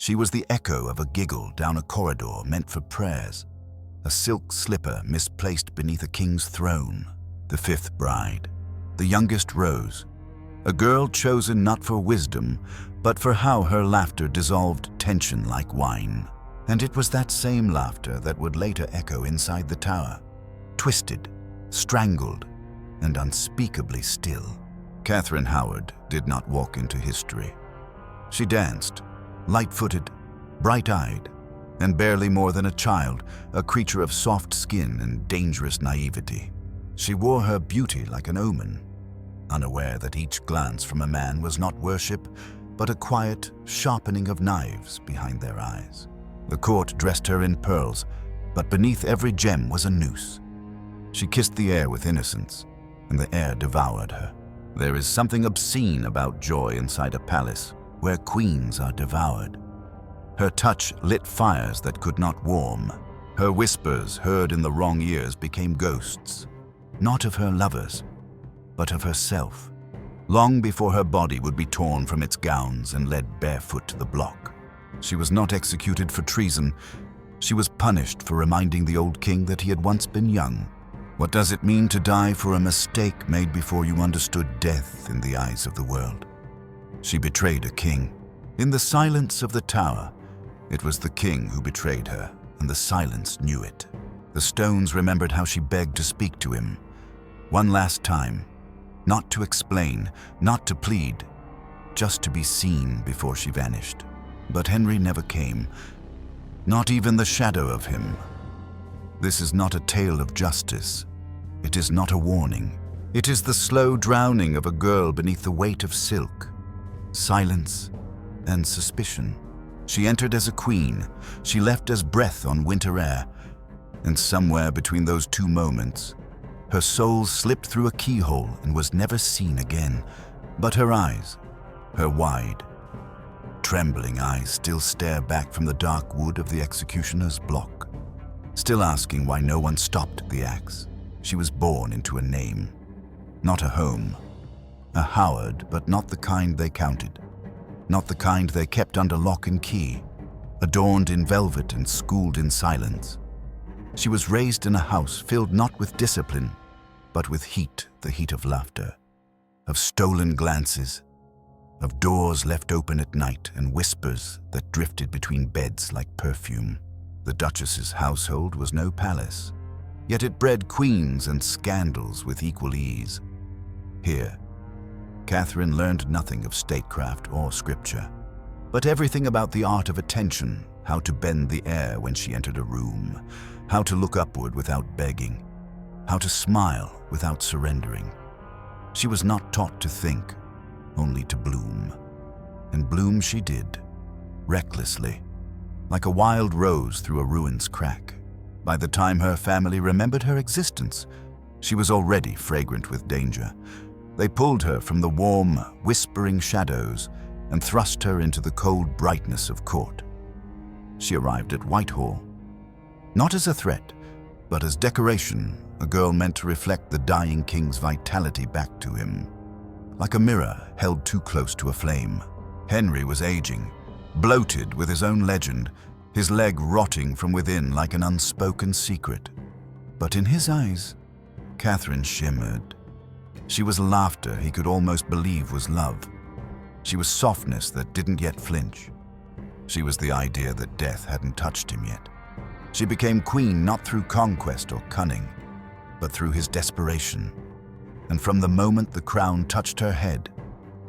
She was the echo of a giggle down a corridor meant for prayers, a silk slipper misplaced beneath a king's throne, the fifth bride, the youngest rose, a girl chosen not for wisdom, but for how her laughter dissolved tension like wine. And it was that same laughter that would later echo inside the tower, twisted, strangled, and unspeakably still. Catherine Howard did not walk into history. She danced, light-footed, bright-eyed, and barely more than a child, a creature of soft skin and dangerous naivety. She wore her beauty like an omen, unaware that each glance from a man was not worship, but a quiet sharpening of knives behind their eyes. The court dressed her in pearls, but beneath every gem was a noose. She kissed the air with innocence, and the air devoured her. There is something obscene about joy inside a palace where queens are devoured. Her touch lit fires that could not warm. Her whispers, heard in the wrong ears, became ghosts, not of her lovers, but of herself, long before her body would be torn from its gowns and led barefoot to the block. She was not executed for treason. She was punished for reminding the old king that he had once been young. What does it mean to die for a mistake made before you understood death in the eyes of the world? She betrayed a king. In the silence of the tower, it was the king who betrayed her, and the silence knew it. The stones remembered how she begged to speak to him. One last time, not to explain, not to plead, just to be seen before she vanished. But Henry never came, not even the shadow of him. This is not a tale of justice. It is not a warning. It is the slow drowning of a girl beneath the weight of silk, silence, and suspicion. She entered as a queen. She left as breath on winter air. And somewhere between those two moments, her soul slipped through a keyhole and was never seen again. But her eyes, her wide, trembling eyes, still stare back from the dark wood of the executioner's block, still asking why no one stopped the axe. She was born into a name, not a home. A Howard, but not the kind they counted, not the kind they kept under lock and key, adorned in velvet and schooled in silence. She was raised in a house filled not with discipline, but with heat, the heat of laughter, of stolen glances, of doors left open at night and whispers that drifted between beds like perfume. The Duchess's household was no palace, yet it bred queens and scandals with equal ease. Here, Catherine learned nothing of statecraft or scripture, but everything about the art of attention, how to bend the air when she entered a room, how to look upward without begging, how to smile without surrendering. She was not taught to think, only to bloom. And bloom she did, recklessly, like a wild rose through a ruin's crack. By the time her family remembered her existence, she was already fragrant with danger. They pulled her from the warm, whispering shadows and thrust her into the cold brightness of court. She arrived at Whitehall, not as a threat, but as decoration, a girl meant to reflect the dying king's vitality back to him, like a mirror held too close to a flame. Henry was aging, bloated with his own legend, his leg rotting from within like an unspoken secret. But in his eyes, Catherine shimmered. She was laughter he could almost believe was love. She was softness that didn't yet flinch. She was the idea that death hadn't touched him yet. She became queen not through conquest or cunning, but through his desperation. And from the moment the crown touched her head,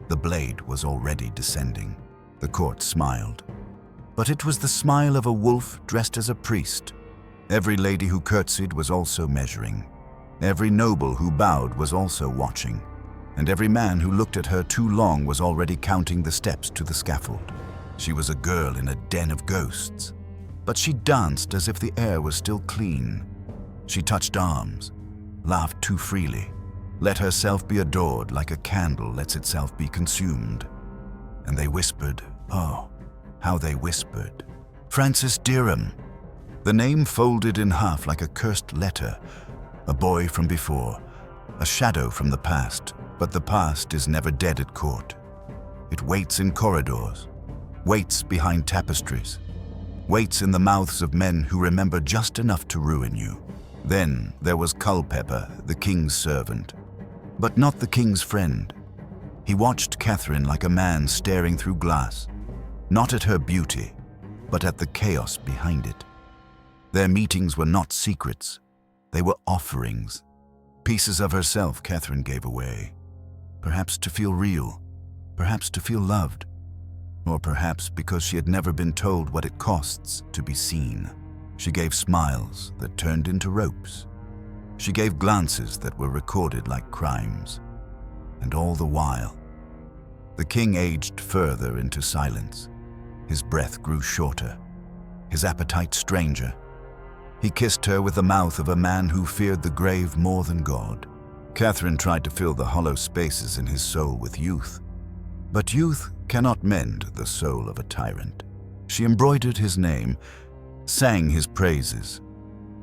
the blade was already descending. The court smiled. But it was the smile of a wolf dressed as a priest. Every lady who curtsied was also measuring. Every noble who bowed was also watching. And every man who looked at her too long was already counting the steps to the scaffold. She was a girl in a den of ghosts. But she danced as if the air was still clean. She touched arms, laughed too freely, let herself be adored like a candle lets itself be consumed. And they whispered, oh, how they whispered. Francis Derham. The name folded in half like a cursed letter. A boy from before, a shadow from the past. But the past is never dead at court. It waits in corridors, waits behind tapestries, waits in the mouths of men who remember just enough to ruin you. Then there was Culpeper, the king's servant, but not the king's friend. He watched Catherine like a man staring through glass, not at her beauty, but at the chaos behind it. Their meetings were not secrets, they were offerings. Pieces of herself Catherine gave away, perhaps to feel real, perhaps to feel loved, or perhaps because she had never been told what it costs to be seen. She gave smiles that turned into ropes. She gave glances that were recorded like crimes. And all the while, the king aged further into silence. His breath grew shorter, his appetite stranger. He kissed her with the mouth of a man who feared the grave more than God. Catherine tried to fill the hollow spaces in his soul with youth. But youth cannot mend the soul of a tyrant. She embroidered his name, sang his praises,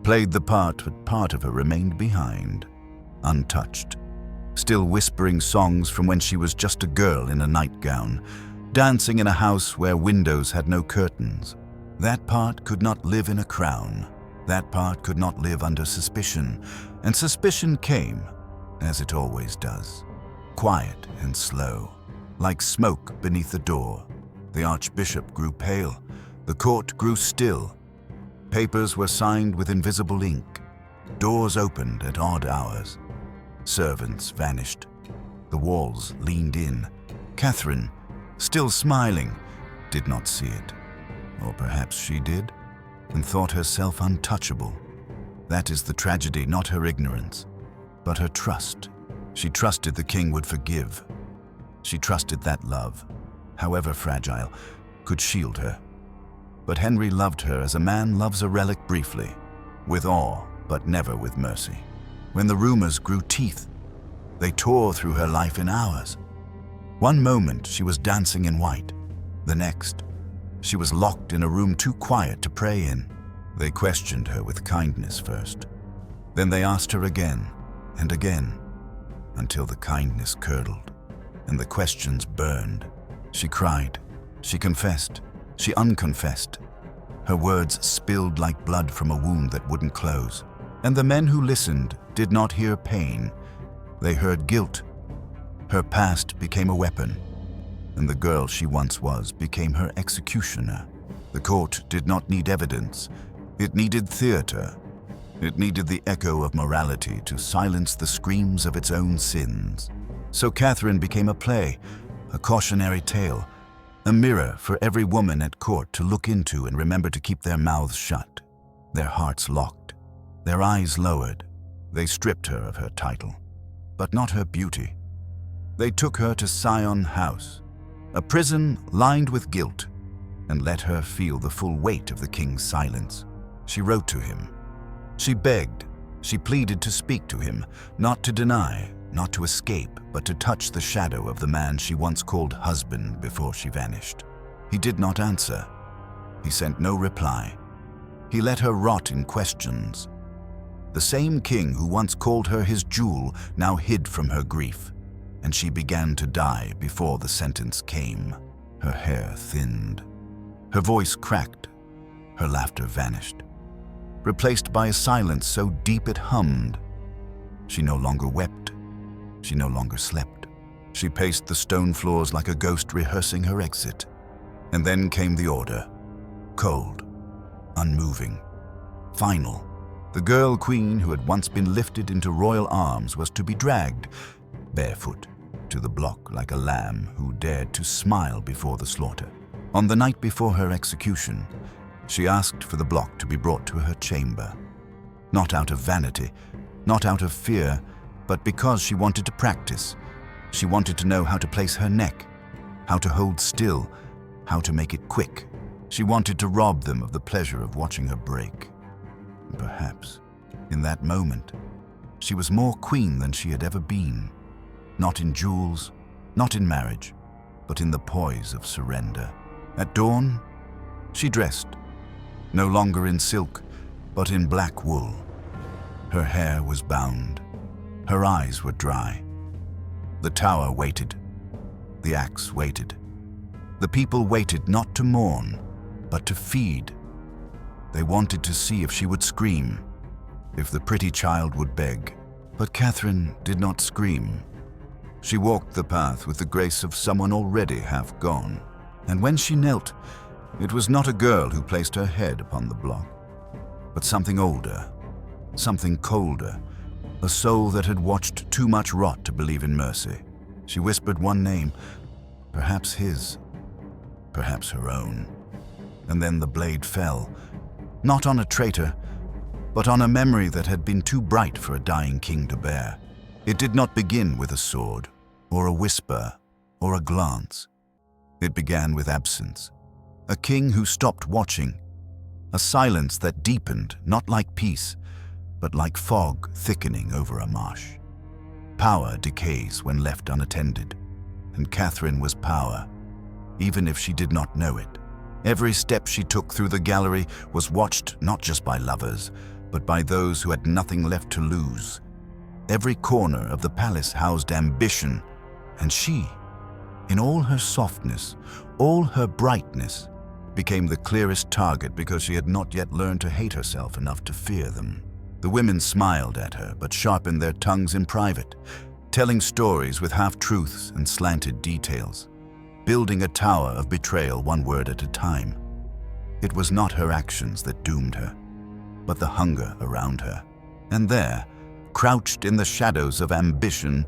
played the part, but part of her remained behind, untouched, still whispering songs from when she was just a girl in a nightgown, dancing in a house where windows had no curtains. That part could not live in a crown. That part could not live under suspicion, and suspicion came, as it always does, quiet and slow, like smoke beneath the door. The archbishop grew pale, the court grew still. Papers were signed with invisible ink. Doors opened at odd hours. Servants vanished. The walls leaned in. Catherine, still smiling, did not see it. Or perhaps she did, and thought herself untouchable. That is the tragedy, not her ignorance, but her trust. She trusted the king would forgive. She trusted that love, however fragile, could shield her. But Henry loved her as a man loves a relic briefly, with awe, but never with mercy. When the rumors grew teeth, they tore through her life in hours. One moment she was dancing in white. The next, she was locked in a room too quiet to pray in. They questioned her with kindness first. Then they asked her again and again, until the kindness curdled and the questions burned. She cried, she confessed, she unconfessed. Her words spilled like blood from a wound that wouldn't close. And the men who listened did not hear pain. They heard guilt. Her past became a weapon, and the girl she once was became her executioner. The court did not need evidence. It needed theater. It needed the echo of morality to silence the screams of its own sins. So Catherine became a play, a cautionary tale, a mirror for every woman at court to look into and remember to keep their mouths shut, their hearts locked, their eyes lowered. They stripped her of her title, but not her beauty. They took her to Sion House, a prison lined with guilt, and let her feel the full weight of the king's silence. She wrote to him. She begged. She pleaded to speak to him, not to deny, not to escape, but to touch the shadow of the man she once called husband before she vanished. He did not answer. He sent no reply. He let her rot in questions. The same king who once called her his jewel now hid from her grief, and she began to die before the sentence came. Her hair thinned. Her voice cracked. Her laughter vanished, replaced by a silence so deep it hummed. She no longer wept. She no longer slept. She paced the stone floors like a ghost rehearsing her exit. And then came the order. Cold, unmoving, final. The girl queen who had once been lifted into royal arms was to be dragged, barefoot, to the block like a lamb who dared to smile before the slaughter. On the night before her execution, she asked for the block to be brought to her chamber. Not out of vanity, not out of fear, but because she wanted to practice. She wanted to know how to place her neck, how to hold still, how to make it quick. She wanted to rob them of the pleasure of watching her break. And perhaps, in that moment, she was more queen than she had ever been. Not in jewels, not in marriage, but in the poise of surrender. At dawn, she dressed, no longer in silk, but in black wool. Her hair was bound. Her eyes were dry. The tower waited. The axe waited. The people waited not to mourn, but to feed. They wanted to see if she would scream, if the pretty child would beg. But Catherine did not scream. She walked the path with the grace of someone already half gone. And when she knelt, it was not a girl who placed her head upon the block, but something older, something colder, a soul that had watched too much rot to believe in mercy. She whispered one name, perhaps his, perhaps her own. And then the blade fell, not on a traitor, but on a memory that had been too bright for a dying king to bear. It did not begin with a sword, or a whisper, or a glance. It began with absence. A king who stopped watching. A silence that deepened, not like peace, but like fog thickening over a marsh. Power decays when left unattended, and Catherine was power, even if she did not know it. Every step she took through the gallery was watched not just by lovers, but by those who had nothing left to lose. Every corner of the palace housed ambition, and she, in all her softness, all her brightness, became the clearest target because she had not yet learned to hate herself enough to fear them. The women smiled at her, but sharpened their tongues in private, telling stories with half-truths and slanted details, building a tower of betrayal one word at a time. It was not her actions that doomed her, but the hunger around her. And there, crouched in the shadows of ambition,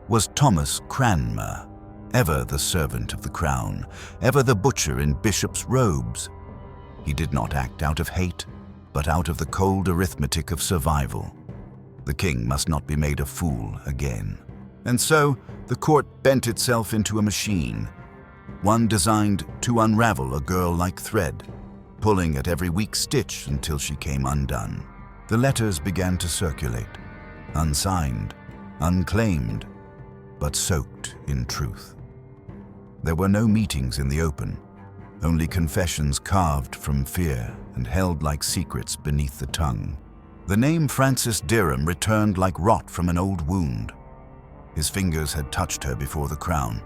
was Thomas Cranmer, ever the servant of the crown, ever the butcher in bishop's robes. He did not act out of hate, but out of the cold arithmetic of survival. The king must not be made a fool again. And so the court bent itself into a machine, one designed to unravel a girl like thread, pulling at every weak stitch until she came undone. The letters began to circulate, unsigned, unclaimed, but soaked in truth. There were no meetings in the open, only confessions carved from fear and held like secrets beneath the tongue. The name Francis Derham returned like rot from an old wound. His fingers had touched her before the crown,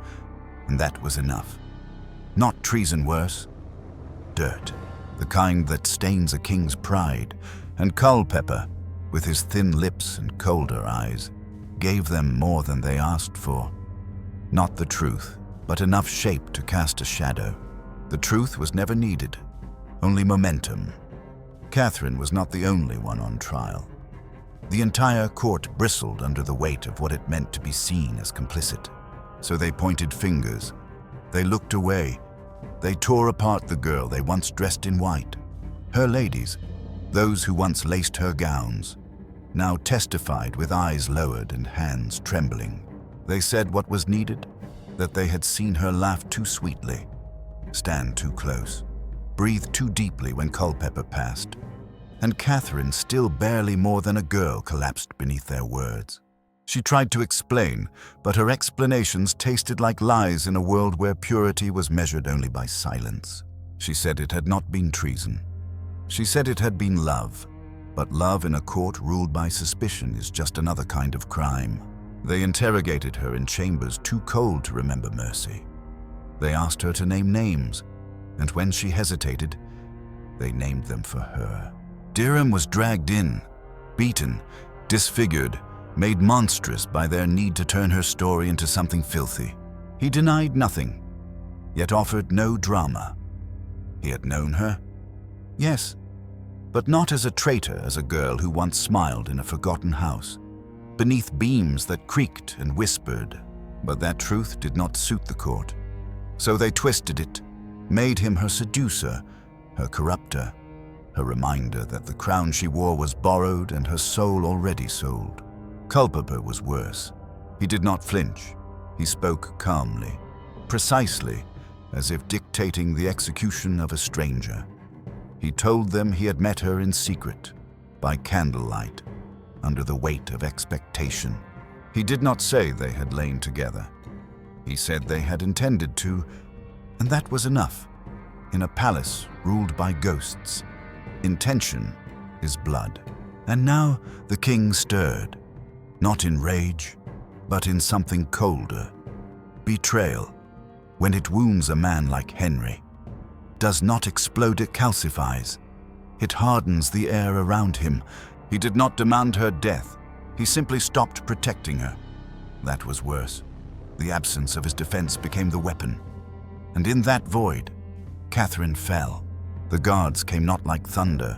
and that was enough. Not treason worse, dirt, the kind that stains a king's pride, and Culpeper, with his thin lips and colder eyes, gave them more than they asked for. Not the truth, but enough shape to cast a shadow. The truth was never needed, only momentum. Catherine was not the only one on trial. The entire court bristled under the weight of what it meant to be seen as complicit. So they pointed fingers, they looked away, they tore apart the girl they once dressed in white. Her ladies, those who once laced her gowns, now testified with eyes lowered and hands trembling. They said what was needed, that they had seen her laugh too sweetly, stand too close, breathe too deeply when Culpeper passed. And Catherine, still barely more than a girl, collapsed beneath their words. She tried to explain, but her explanations tasted like lies in a world where purity was measured only by silence. She said it had not been treason. She said it had been love. But love in a court ruled by suspicion is just another kind of crime. They interrogated her in chambers too cold to remember mercy. They asked her to name names, and when she hesitated, they named them for her. Derham was dragged in, beaten, disfigured, made monstrous by their need to turn her story into something filthy. He denied nothing, yet offered no drama. He had known her, yes, but not as a traitor, as a girl who once smiled in a forgotten house, beneath beams that creaked and whispered. But that truth did not suit the court. So they twisted it, made him her seducer, her corrupter, her reminder that the crown she wore was borrowed and her soul already sold. Culpeper was worse. He did not flinch. He spoke calmly, precisely, as if dictating the execution of a stranger. He told them he had met her in secret, by candlelight, under the weight of expectation. He did not say they had lain together. He said they had intended to, and that was enough. In a palace ruled by ghosts, intention is blood. And now the king stirred, not in rage, but in something colder. Betrayal. when it wounds a man like Henry, does not explode, it calcifies. It hardens the air around him. He did not demand her death. He simply stopped protecting her. That was worse. The absence of his defense became the weapon. And in that void, Catherine fell. The guards came not like thunder,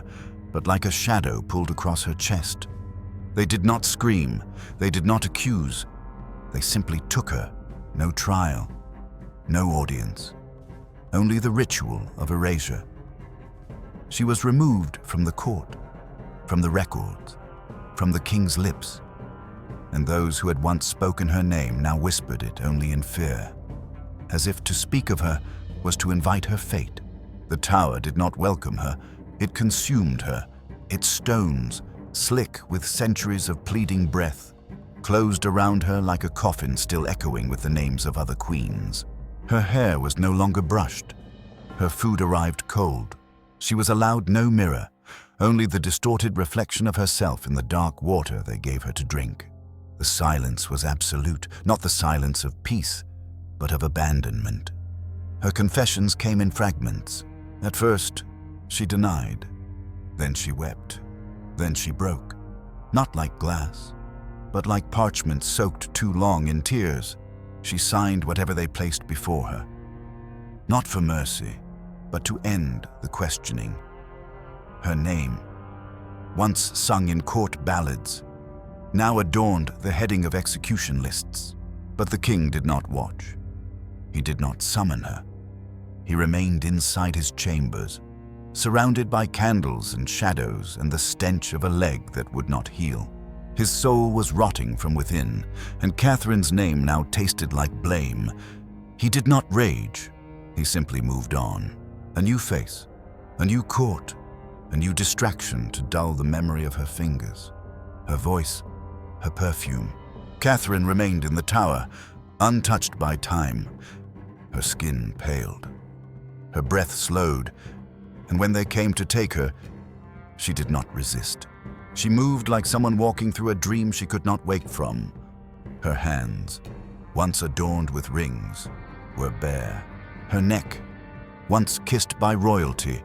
but like a shadow pulled across her chest. They did not scream. They did not accuse. They simply took her. No trial. No audience. Only the ritual of erasure. She was removed from the court, from the records, from the king's lips. And those who had once spoken her name now whispered it only in fear, as if to speak of her was to invite her fate. The tower did not welcome her. It consumed her. Its stones, slick with centuries of pleading breath, closed around her like a coffin still echoing with the names of other queens. Her hair was no longer brushed. Her food arrived cold. She was allowed no mirror, only the distorted reflection of herself in the dark water they gave her to drink. The silence was absolute, not the silence of peace, but of abandonment. Her confessions came in fragments. At first, she denied. Then she wept. Then she broke. Not like glass, but like parchment soaked too long in tears. She signed whatever they placed before her. Not for mercy, but to end the questioning. Her name, once sung in court ballads, now adorned the heading of execution lists. But the king did not watch. He did not summon her. He remained inside his chambers, surrounded by candles and shadows and the stench of a leg that would not heal. His soul was rotting from within, and Catherine's name now tasted like blame. He did not rage. He simply moved on. A new face, a new court, a new distraction to dull the memory of her fingers, her voice, her perfume. Catherine remained in the tower, untouched by time. Her skin paled. Her breath slowed, and when they came to take her, she did not resist. She moved like someone walking through a dream she could not wake from. Her hands, once adorned with rings, were bare. Her neck, once kissed by royalty,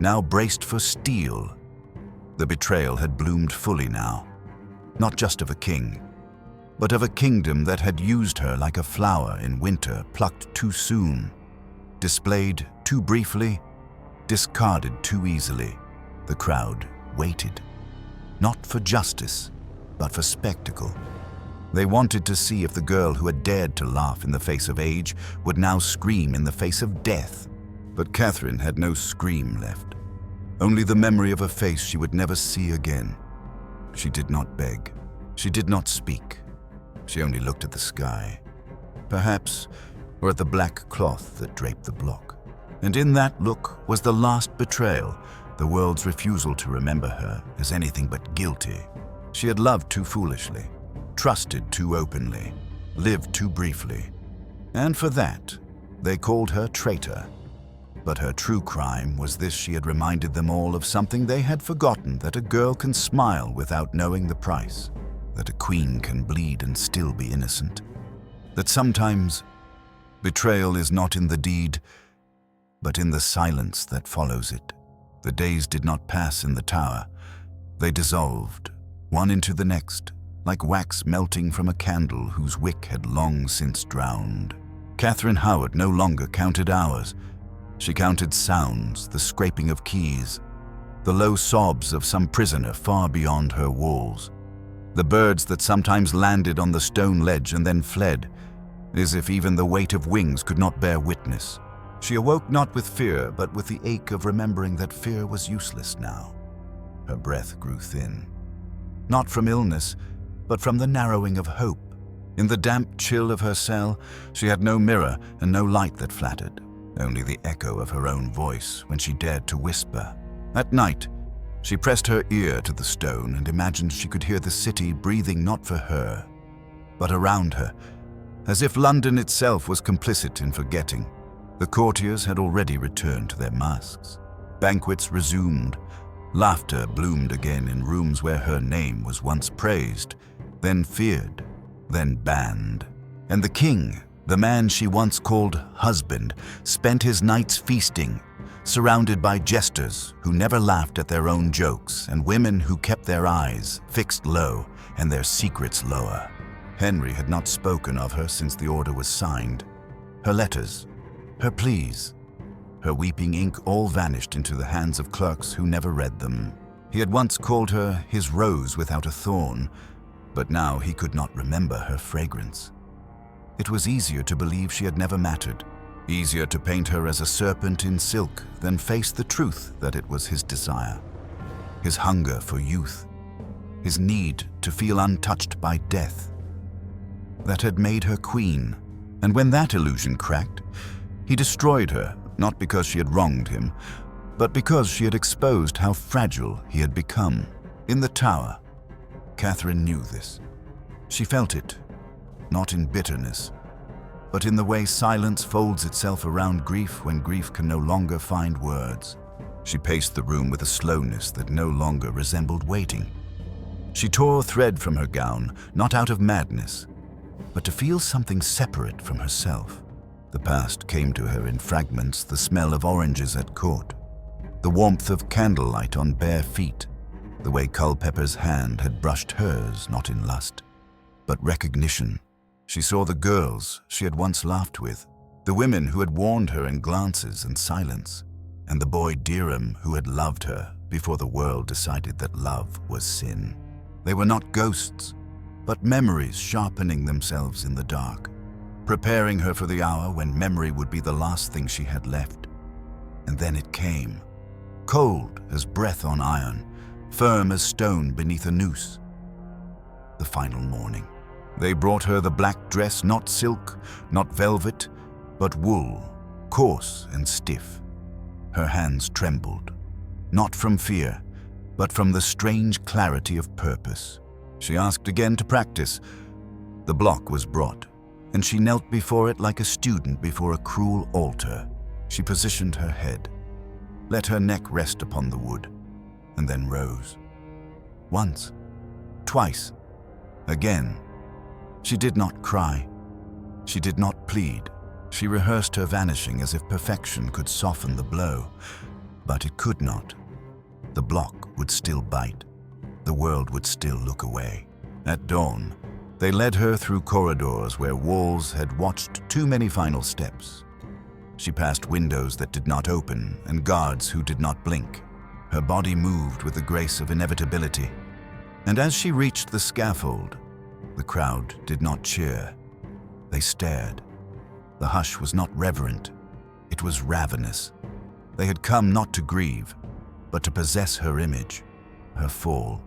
now braced for steel. The betrayal had bloomed fully now, not just of a king, but of a kingdom that had used her like a flower in winter, plucked too soon, displayed too briefly, discarded too easily. The crowd waited, not for justice, but for spectacle. They wanted to see if the girl who had dared to laugh in the face of age would now scream in the face of death. But Catherine had no scream left, only the memory of a face she would never see again. She did not beg. She did not speak. She only looked at the sky, perhaps, or at the black cloth that draped the block. And in that look was the last betrayal, the world's refusal to remember her as anything but guilty. She had loved too foolishly, trusted too openly, lived too briefly. And for that, they called her traitor. But her true crime was this: she had reminded them all of something they had forgotten, that a girl can smile without knowing the price, that a queen can bleed and still be innocent, that sometimes betrayal is not in the deed, but in the silence that follows it. The days did not pass in the tower. They dissolved, one into the next, like wax melting from a candle whose wick had long since drowned. Catherine Howard no longer counted hours. She counted sounds, the scraping of keys, the low sobs of some prisoner far beyond her walls, the birds that sometimes landed on the stone ledge and then fled, as if even the weight of wings could not bear witness. She awoke not with fear, but with the ache of remembering that fear was useless now. Her breath grew thin, not from illness, but from the narrowing of hope. In the damp chill of her cell, she had no mirror and no light that flattered, only the echo of her own voice when she dared to whisper. At night, she pressed her ear to the stone and imagined she could hear the city breathing not for her, but around her, as if London itself was complicit in forgetting. The courtiers had already returned to their masks. Banquets resumed. Laughter bloomed again in rooms where her name was once praised, then feared, then banned. And the king, The man she once called husband spent his nights feasting, surrounded by jesters who never laughed at their own jokes and women who kept their eyes fixed low and their secrets lower. Henry had not spoken of her since the order was signed. Her letters, her pleas, her weeping ink all vanished into the hands of clerks who never read them. He had once called her his rose without a thorn, but now he could not remember her fragrance. It was easier to believe she had never mattered, easier to paint her as a serpent in silk than face the truth that it was his desire, his hunger for youth, his need to feel untouched by death, that had made her queen. And when that illusion cracked, he destroyed her, not because she had wronged him, but because she had exposed how fragile he had become. In the tower, Catherine knew this. She felt it, not in bitterness, but in the way silence folds itself around grief when grief can no longer find words. She paced the room with a slowness that no longer resembled waiting. She tore thread from her gown, not out of madness, but to feel something separate from herself. The past came to her in fragments, the smell of oranges at court, the warmth of candlelight on bare feet, the way Culpepper's hand had brushed hers, not in lust, but recognition. She saw the girls she had once laughed with, the women who had warned her in glances and silence, and the boy Derham who had loved her before the world decided that love was sin. They were not ghosts, but memories sharpening themselves in the dark, preparing her for the hour when memory would be the last thing she had left. And then it came, cold as breath on iron, firm as stone beneath a noose. The final morning. They brought her the black dress, not silk, not velvet, but wool, coarse and stiff. Her hands trembled, not from fear, but from the strange clarity of purpose. She asked again to practice. The block was brought, and she knelt before it like a student before a cruel altar. She positioned her head, let her neck rest upon the wood, and then rose. Once, twice, again. She did not cry. She did not plead. She rehearsed her vanishing as if perfection could soften the blow, but it could not. The block would still bite. The world would still look away. At dawn, they led her through corridors where walls had watched too many final steps. She passed windows that did not open and guards who did not blink. Her body moved with the grace of inevitability. And as she reached the scaffold, the crowd did not cheer. They stared. The hush was not reverent. It was ravenous. They had come not to grieve, but to possess her image, her fall,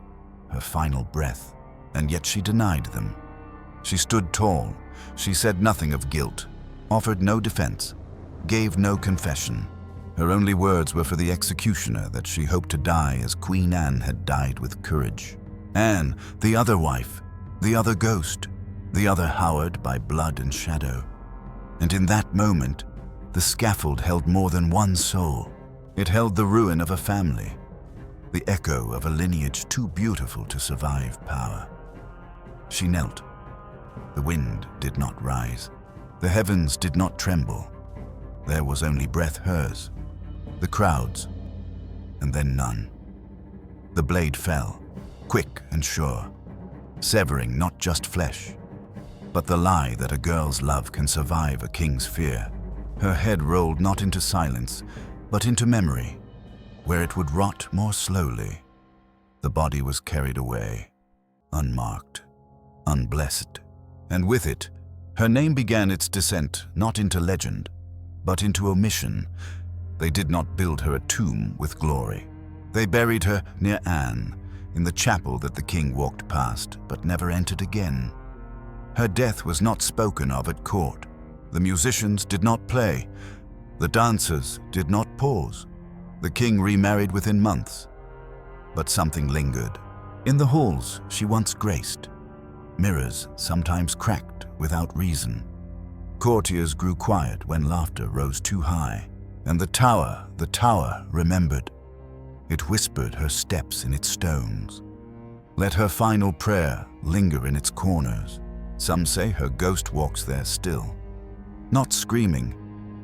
her final breath. And yet she denied them. She stood tall. She said nothing of guilt, offered no defense, gave no confession. Her only words were for the executioner that she hoped to die as Queen Anne had died with courage. Anne, the other wife, the other ghost, the other Howard by blood and shadow. And in that moment, the scaffold held more than one soul. It held the ruin of a family, the echo of a lineage too beautiful to survive power. She knelt. The wind did not rise. The heavens did not tremble. There was only breath hers, the crowds, and then none. The blade fell, quick and sure, severing not just flesh, but the lie that a girl's love can survive a king's fear. Her head rolled not into silence, but into memory, where it would rot more slowly. The body was carried away, unmarked, unblessed, and with it, her name began its descent not into legend, but into omission. They did not build her a tomb with glory. They buried her near Anne, in the chapel that the king walked past, but never entered again. Her death was not spoken of at court. The musicians did not play. The dancers did not pause. The king remarried within months. But something lingered. In the halls she once graced, mirrors sometimes cracked without reason. Courtiers grew quiet when laughter rose too high. And the tower remembered. It whispered her steps in its stones. Let her final prayer linger in its corners. Some say her ghost walks there still. Not screaming,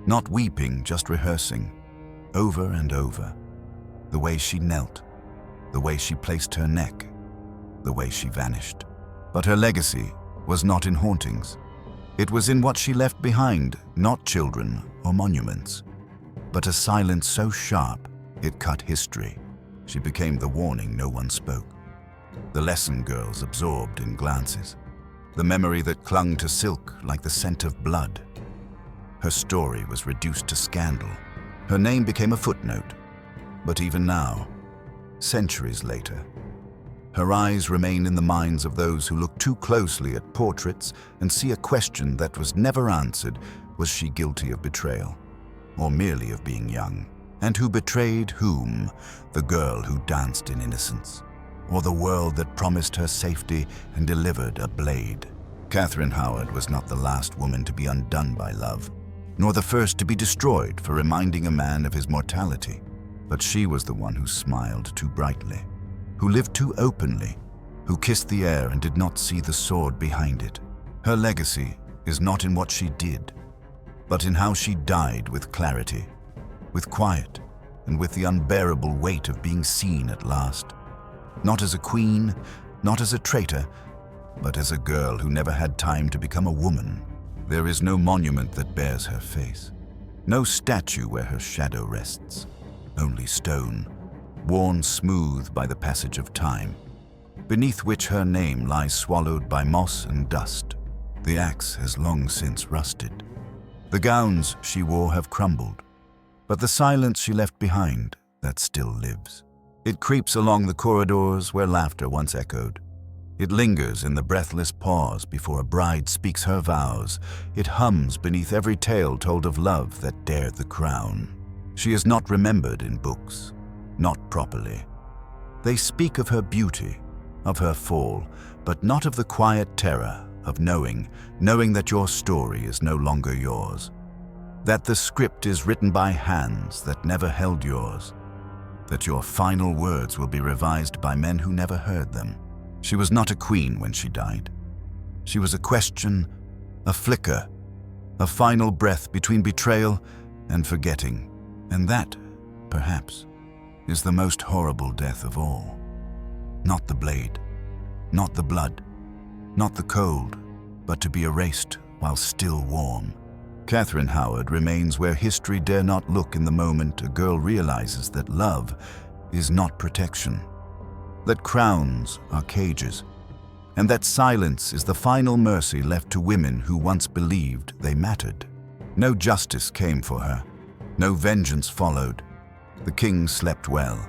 not weeping, just rehearsing, over and over. The way she knelt, the way she placed her neck, the way she vanished. But her legacy was not in hauntings. It was in what she left behind, not children or monuments, but a silence so sharp it cut history. She became the warning no one spoke, the lesson girls absorbed in glances, the memory that clung to silk like the scent of blood. Her story was reduced to scandal. Her name became a footnote. But even now, centuries later, her eyes remain in the minds of those who look too closely at portraits and see a question that was never answered: was she guilty of betrayal, or merely of being young? And who betrayed whom? The girl who danced in innocence, or the world that promised her safety and delivered a blade? Catherine Howard was not the last woman to be undone by love, nor the first to be destroyed for reminding a man of his mortality. But she was the one who smiled too brightly, who lived too openly, who kissed the air and did not see the sword behind it. Her legacy is not in what she did, but in how she died with clarity, with quiet, and with the unbearable weight of being seen at last. Not as a queen, not as a traitor, but as a girl who never had time to become a woman. There is no monument that bears her face, no statue where her shadow rests, only stone, worn smooth by the passage of time, beneath which her name lies swallowed by moss and dust. The axe has long since rusted. The gowns she wore have crumbled, but the silence she left behind, that still lives. It creeps along the corridors where laughter once echoed. It lingers in the breathless pause before a bride speaks her vows. It hums beneath every tale told of love that dared the crown. She is not remembered in books, not properly. They speak of her beauty, of her fall, but not of the quiet terror of knowing that your story is no longer yours, that the script is written by hands that never held yours, that your final words will be revised by men who never heard them. She was not a queen when she died. She was a question, a flicker, a final breath between betrayal and forgetting. And that, perhaps, is the most horrible death of all. Not the blade, not the blood, not the cold, but to be erased while still warm. Catherine Howard remains where history dare not look in the moment a girl realizes that love is not protection, that crowns are cages, and that silence is the final mercy left to women who once believed they mattered. No justice came for her. No vengeance followed. The king slept well.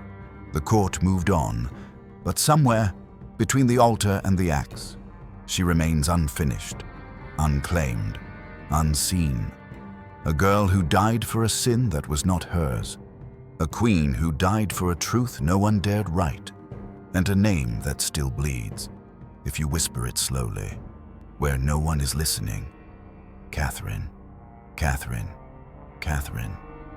The court moved on. But somewhere, between the altar and the axe, she remains unfinished, unclaimed, unseen. A girl who died for a sin that was not hers. A queen who died for a truth no one dared write. And a name that still bleeds, if you whisper it slowly, where no one is listening. Catherine, Catherine, Catherine.